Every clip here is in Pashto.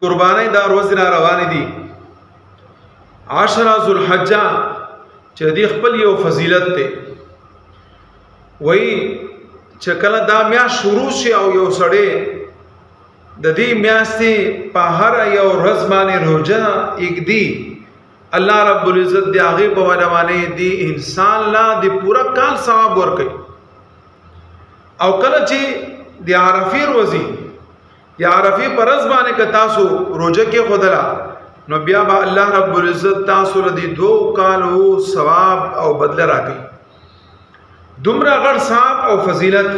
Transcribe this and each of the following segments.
قرباني دا روز را روان دي 10 ذوالحجه چې د خپل یو فضیلت ته وای چې کله دا میا شروع شي او یو سړی د دې میاشتې په هر یو ورځ باندې روزه اګدي الله رب العزت دی هغه په وجه باندې دی انسان لا دی پورا کال ثواب ورکړي او کله چې دی عرفه روزي یا عرفه پر ورځ باندې ک تاسو روزه کې خدلا نو بیا به الله رب العزت تاسو لدی 2 کالو ثواب او بدله راکړي دومره غړ ثواب او فضیلت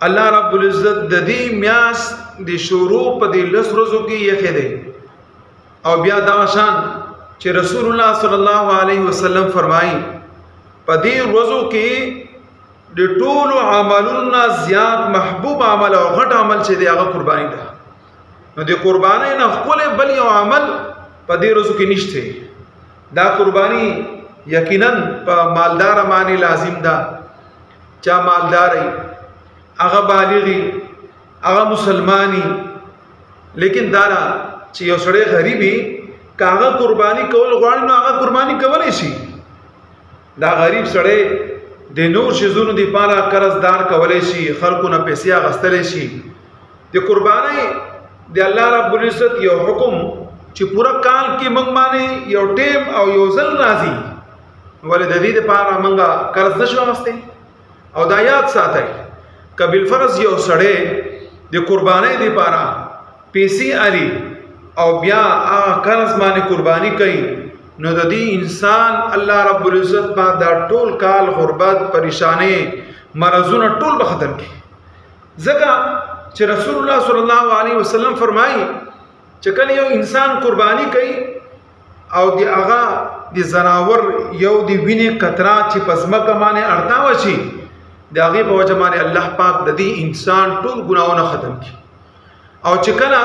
الله رب العزت د دې میاس د شروع په دې لس ورځو کې یې خېده او بیا دا شان چې رسول الله صلی الله علیه وسلم فرمایي په دې ورځو کې د ټولو عملونو زیات محبوب عمل او غټ عمل چې دی هغه قرباني ده نو د قرباني نه خپل بل یو عمل په دې ورځو کې نشته دا قرباني یقینا په مالدار باندې لازم ده چا مالداري هغه بالغي هغه مسلمانی لیکن دارا چې یو سړی غریبي کاغه قرباني کول غواړي نو هغه قرباني کولای شي دا غریب سړی د نور شزونو دی پاره قرضدار کولای شي خلکو نه پیسې غستلی شي د قرباني د الله رب العزت یو حکم چې پورا کال کې موږ باندې یو ټیم او یو ځل راځي ولې د دې لپاره موږ قرض نشو غستې او دا یاد ساتئ کبل فرض یو سړی د قرباني لپاره پیسې علي او بیا هغه قرض باندې قرباني کوي نو د دې انسان الله رب العزت با دا ټول کال غربت پریشانی مرزونه ټول به ختم کړي ځکه چې رسول الله صلی الله علیه وسلم فرمایي چې کله یو انسان قرباني کوي او دی هغه د زناور یو دی وینې قطره چې پسمکه باندې اړتا وشي د هغې په وجه باندې الله پاک د دې انسان ټول ګناهونه ختم کړي او چې کله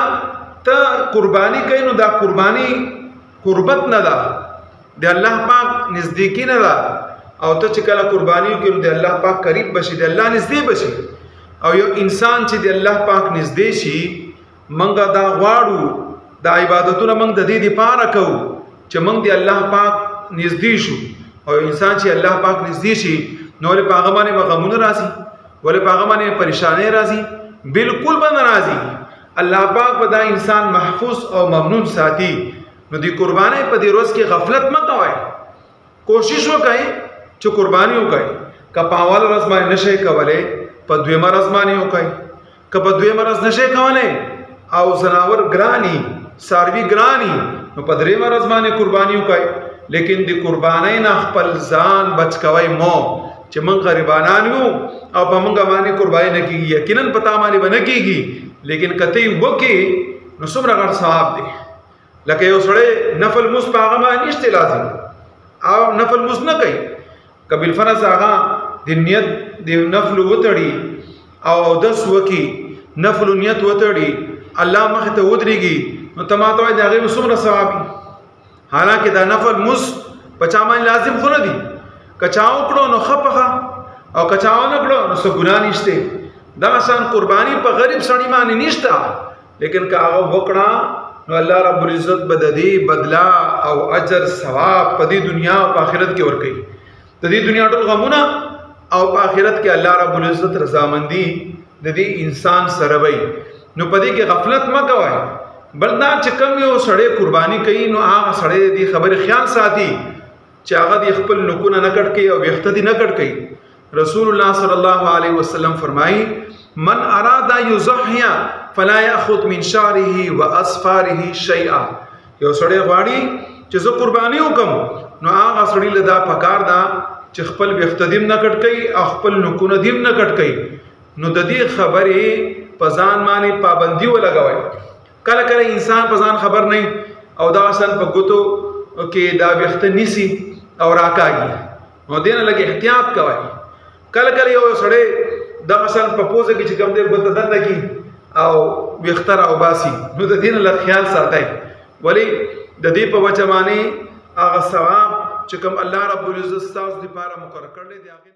ته قرباني کوي نو دا قرباني قربت نه ده د الله پاک نزدیکی نه ده او ته چې کله قرباني کوي نو د الله پاک قریب بشي د الله نږدې بشي او یو انسان چې د الله پاک نږدې شي منګه دا غواړو دا عبادتونه منګ د دې لپاره کوو چې منګ د الله پاک نږدې شو او انسان چې الله پاک نږدې شي نو له پاغه باندې غمونه راځي ولې پاغه باندې پریشانې راځي بالکل به ناراضي الله پاک به دا انسان محفوظ او ممنون ساتي نو دی قرباني په دې روز کې غفلت مه کوئ کوشش وکړئ چې قرباني وکړئ که په اول ورځ باندې نشئ کولی په دویمه ورځ باندې وکړئ که په دویمه ورځ نشئ کولی او زناور ګراني څاروي ګراني نو په درېیمه ورځ باندې قرباني وکړئ لیکن د قربانۍ نه خپل ځان بچ کوئ مو چې موږ غریبانان یو او په موږ باندې قرباني نه کېږي یقینا په تا باندې به نه کېږي لیکن کته یې وکړې نو څومره غټ ثواب دی لکه یو سړی نفل مزد په هغه باندې نشته لازم او نفل مزد نه کوي که بالفرض هغه د نیت د نفل وتړي او اودس وکړي نفل نیت وتړي الله مخې ته ودرېږي نو ته ما ته وایي د هغې به څومره ثواب وي حالانکه دا نفل مزد په چا باندې لازم خو نه دي که چا وکړو نو ښه پخه او که چا ونه کړو نو څه ګناه نشته دغه شان قرباني په غریب سړي باندې نشته لیکن که هغه وکړه نو الله رب العزت به د دې بدلا او اجر ثواب په دې دنیا او په آخرت کې ورکوي د دې دنیا ټول غمونه او په آخرت کې الله رب العزت رضامندي د دې انسان سره وي نو په دې کې غفلت مه کوئ بل دا چې کوم یو سړی قرباني کوي نو هغه سړی د خبرې خیال ساتي چې هغه د خپل نکونه نه کټ کوي او ویښته دې نه کټ کوي رسول الله صلی الله علیه وسلم فرمایي من اراد یضحی فلا یاخذ من شعره واظفاره شیئا یو سړی غواړي چې زه قرباني وکم نو هغه سړی له دا پکار دا چې خپل ویښته دې نه کټ کوي او خپل نکونه دې نه کټ کوي نو د دې خبرې په ځان باندې پابندي ولګوئ کله کله انسان په ځان خبر نه او دا اصل په ګوتو کې دا ویښته نیسي او راکاږي نو دې نه لږ احتیاط کوئ کله کله یو سړی دا مثلا په پوزه کې چې کوم دی ګوته دننه کی او ویښته راوباسي نو د دې نه لږ خیال ساتئ ولې د دې په وجه باندې هغه ثواب چې کوم الله رب العزت ستاسو لپاره مقرر کړی دی